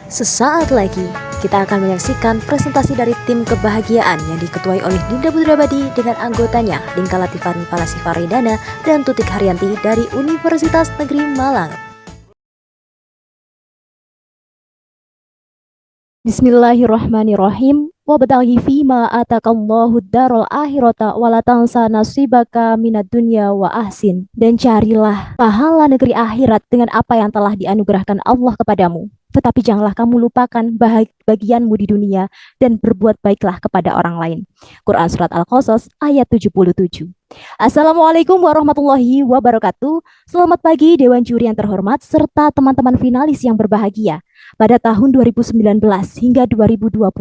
Sesaat lagi, kita akan menyaksikan presentasi dari tim kebahagiaan yang diketuai oleh Dinda Putrabadi dengan anggotanya Dinka Latifani Falasifaridana dan Tutik Haryanti dari Universitas Negeri Malang. Bismillahirrahmanirrahim. Wabtaghi fima atakallahu darul akhirata wala tansa nasibaka minad dunya wa ahsin. Dan carilah pahala negeri akhirat dengan apa yang telah dianugerahkan Allah kepadamu. Tetapi janganlah kamu lupakan bagianmu di dunia dan berbuat baiklah kepada orang lain. Quran Surat Al-Qasas ayat 77. Assalamualaikum warahmatullahi wabarakatuh. Selamat pagi Dewan Juri yang terhormat serta teman-teman finalis yang berbahagia. Pada tahun 2019 hingga 2021,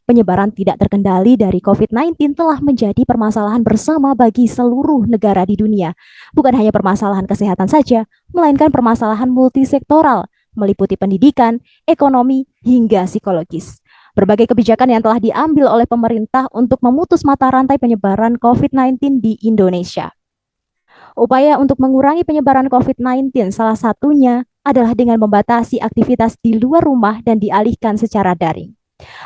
penyebaran tidak terkendali dari COVID-19 telah menjadi permasalahan bersama bagi seluruh negara di dunia. Bukan hanya permasalahan kesehatan saja, melainkan permasalahan multisektoral, meliputi pendidikan, ekonomi, hingga psikologis. Berbagai kebijakan yang telah diambil oleh pemerintah untuk memutus mata rantai penyebaran COVID-19 di Indonesia. Upaya untuk mengurangi penyebaran COVID-19 salah satunya adalah dengan membatasi aktivitas di luar rumah dan dialihkan secara daring.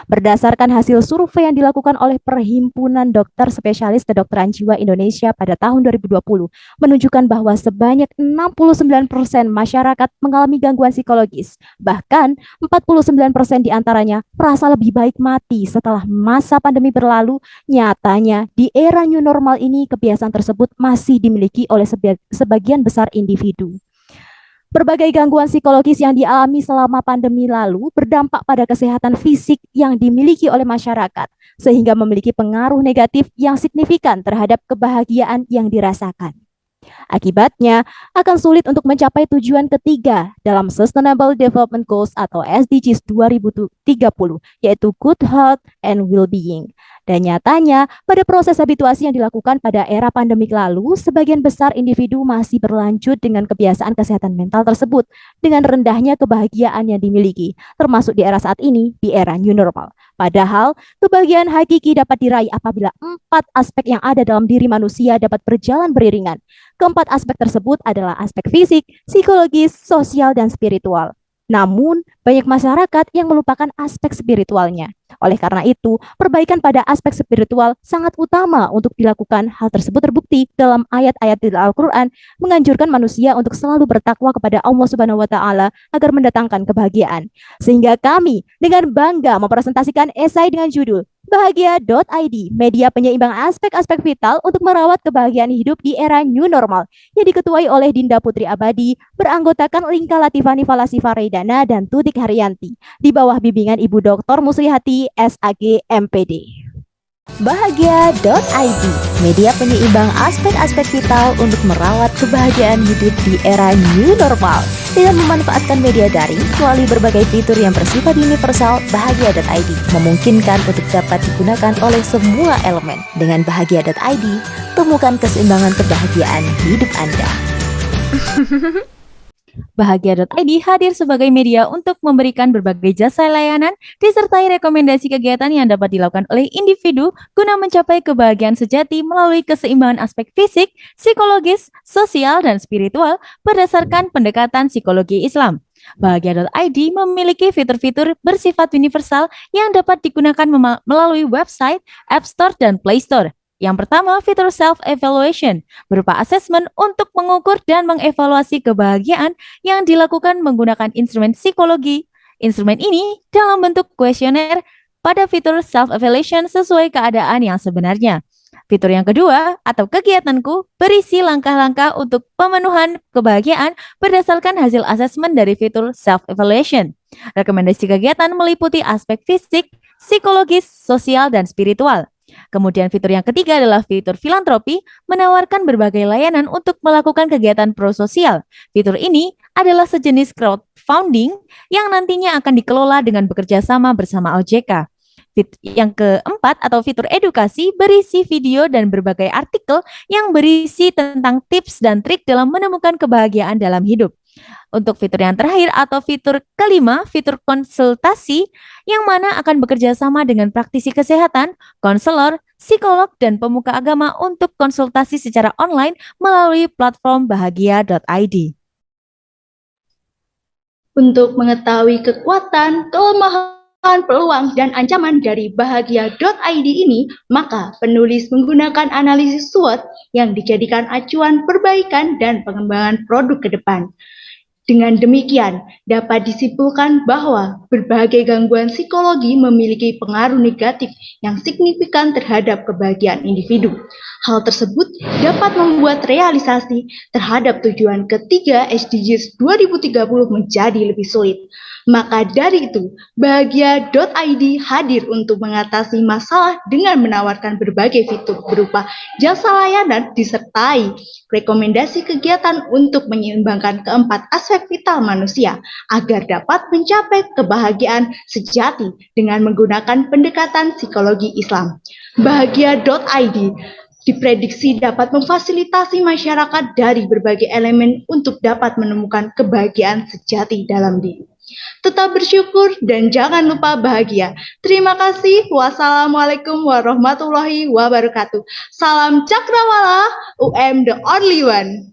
Berdasarkan hasil survei yang dilakukan oleh Perhimpunan Dokter Spesialis Kedokteran Jiwa Indonesia pada tahun 2020 menunjukkan bahwa sebanyak 69% masyarakat mengalami gangguan psikologis. Bahkan 49% diantaranya merasa lebih baik mati setelah masa pandemi berlalu. Nyatanya di era new normal ini kebiasaan tersebut masih dimiliki oleh sebagian besar individu. Berbagai gangguan psikologis yang dialami selama pandemi lalu berdampak pada kesehatan fisik yang dimiliki oleh masyarakat, sehingga memiliki pengaruh negatif yang signifikan terhadap kebahagiaan yang dirasakan. Akibatnya, akan sulit untuk mencapai tujuan ketiga dalam Sustainable Development Goals atau SDGs 2030, yaitu Good Health and Well-being. Dan nyatanya, pada proses habituasi yang dilakukan pada era pandemik lalu, sebagian besar individu masih berlanjut dengan kebiasaan kesehatan mental tersebut dengan rendahnya kebahagiaan yang dimiliki, termasuk di era saat ini, di era new normal. Padahal, kebahagiaan hakiki dapat diraih apabila 4 aspek yang ada dalam diri manusia dapat berjalan beriringan. Keempat aspek tersebut adalah aspek fisik, psikologis, sosial, dan spiritual. Namun, banyak masyarakat yang melupakan aspek spiritualnya. Oleh karena itu, perbaikan pada aspek spiritual sangat utama untuk dilakukan. Hal tersebut terbukti dalam ayat-ayat di Al-Quran menganjurkan manusia untuk selalu bertakwa kepada Allah Subhanahu wa Ta'ala agar mendatangkan kebahagiaan. Sehingga kami dengan bangga mempresentasikan esai dengan judul Bahagia.id, media penyeimbang aspek-aspek vital untuk merawat kebahagiaan hidup di era new normal, yang diketuai oleh Dinda Putri Abadi, beranggotakan Linka Latifani Falasifaridana dan Tutik Haryanti, di bawah bimbingan Ibu Dr. Musrihati, SAG, MPD. Bahagia.id, media penyeimbang aspek-aspek vital untuk merawat kebahagiaan hidup di era new normal. Dengan memanfaatkan media daring melalui berbagai fitur yang bersifat universal, Bahagia.id memungkinkan untuk dapat digunakan oleh semua elemen. Dengan Bahagia.id, temukan keseimbangan kebahagiaan hidup Anda. Bahagia.id hadir sebagai media untuk memberikan berbagai jasa layanan disertai rekomendasi kegiatan yang dapat dilakukan oleh individu guna mencapai kebahagiaan sejati melalui keseimbangan aspek fisik, psikologis, sosial, dan spiritual berdasarkan pendekatan psikologi Islam. Bahagia.id memiliki fitur-fitur bersifat universal yang dapat digunakan melalui website, App Store, dan Play Store. Yang pertama, fitur self-evaluation, berupa asesmen untuk mengukur dan mengevaluasi kebahagiaan yang dilakukan menggunakan instrumen psikologi. Instrumen ini dalam bentuk kuesioner pada fitur self-evaluation sesuai keadaan yang sebenarnya. Fitur yang kedua, atau kegiatanku, berisi langkah-langkah untuk pemenuhan kebahagiaan berdasarkan hasil asesmen dari fitur self-evaluation. Rekomendasi kegiatan meliputi aspek fisik, psikologis, sosial, dan spiritual. Kemudian fitur yang ketiga adalah fitur filantropi, menawarkan berbagai layanan untuk melakukan kegiatan prososial. Fitur ini adalah sejenis crowdfunding yang nantinya akan dikelola dengan bekerja sama bersama OJK. Yang keempat atau fitur edukasi berisi video dan berbagai artikel yang berisi tentang tips dan trik dalam menemukan kebahagiaan dalam hidup. Untuk fitur yang terakhir atau fitur kelima, fitur konsultasi yang mana akan bekerja sama dengan praktisi kesehatan, konselor, psikolog, dan pemuka agama untuk konsultasi secara online melalui platform bahagia.id. Untuk mengetahui kekuatan, kelemahan, peluang, dan ancaman dari bahagia.id ini, maka penulis menggunakan analisis SWOT yang dijadikan acuan perbaikan dan pengembangan produk ke depan. Dengan demikian, dapat disimpulkan bahwa berbagai gangguan psikologi memiliki pengaruh negatif yang signifikan terhadap kebahagiaan individu. Hal tersebut dapat membuat realisasi terhadap tujuan ketiga SDGs 2030 menjadi lebih sulit. Maka dari itu, bahagia.id hadir untuk mengatasi masalah dengan menawarkan berbagai fitur berupa jasa layanan disertai rekomendasi kegiatan untuk menyeimbangkan keempat aspek vital manusia agar dapat mencapai kebahagiaan sejati dengan menggunakan pendekatan psikologi Islam. Bahagia.id diprediksi dapat memfasilitasi masyarakat dari berbagai elemen untuk dapat menemukan kebahagiaan sejati dalam diri. Tetap bersyukur dan jangan lupa bahagia. Terima kasih. Wassalamualaikum warahmatullahi wabarakatuh. Salam Cakrawala, UM the only one.